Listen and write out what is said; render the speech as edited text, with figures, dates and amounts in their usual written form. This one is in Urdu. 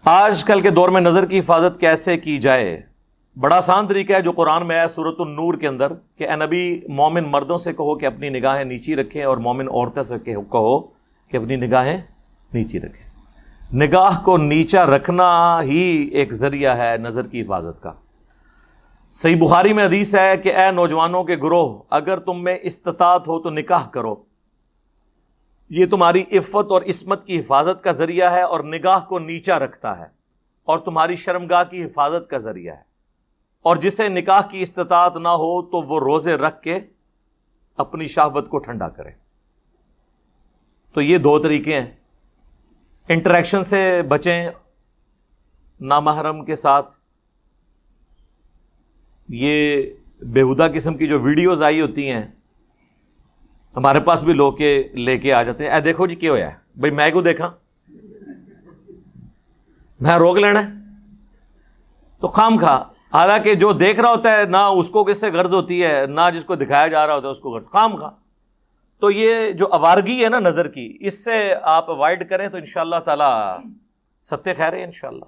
آج کل کے دور میں نظر کی حفاظت کیسے کی جائے؟ بڑا آسان طریقہ ہے جو قرآن میں ہے سورۃ النور کے اندر کہ اے نبی مومن مردوں سے کہو کہ اپنی نگاہیں نیچی رکھیں اور مومن عورتوں سے کہو کہ اپنی نگاہیں نیچی رکھیں۔ نگاہ کو نیچا رکھنا ہی ایک ذریعہ ہے نظر کی حفاظت کا۔ صحیح بخاری میں حدیث ہے کہ اے نوجوانوں کے گروہ، اگر تم میں استطاعت ہو تو نکاح کرو، یہ تمہاری عفت اور عصمت کی حفاظت کا ذریعہ ہے اور نگاہ کو نیچا رکھتا ہے اور تمہاری شرمگاہ کی حفاظت کا ذریعہ ہے، اور جسے نکاح کی استطاعت نہ ہو تو وہ روزے رکھ کے اپنی شہوت کو ٹھنڈا کرے۔ تو یہ دو طریقے ہیں، انٹریکشن سے بچیں نامحرم کے ساتھ۔ یہ بیہودہ قسم کی جو ویڈیوز آئی ہوتی ہیں، ہمارے پاس بھی لوگ کے لے کے آ جاتے ہیں، اے دیکھو جی کیا ہوا ہے بھائی، میں کو دیکھا میں روک لینا ہے تو خام خواہ، حالانکہ جو دیکھ رہا ہوتا ہے نہ اس کو کس سے غرض ہوتی ہے، نہ جس کو دکھایا جا رہا ہوتا ہے اس کو غرض، خام خواہ۔ تو یہ جو آوارگی ہے نا نظر کی، اس سے آپ اوائڈ کریں تو انشاءاللہ تعالی ستہ خیر ہے انشاءاللہ۔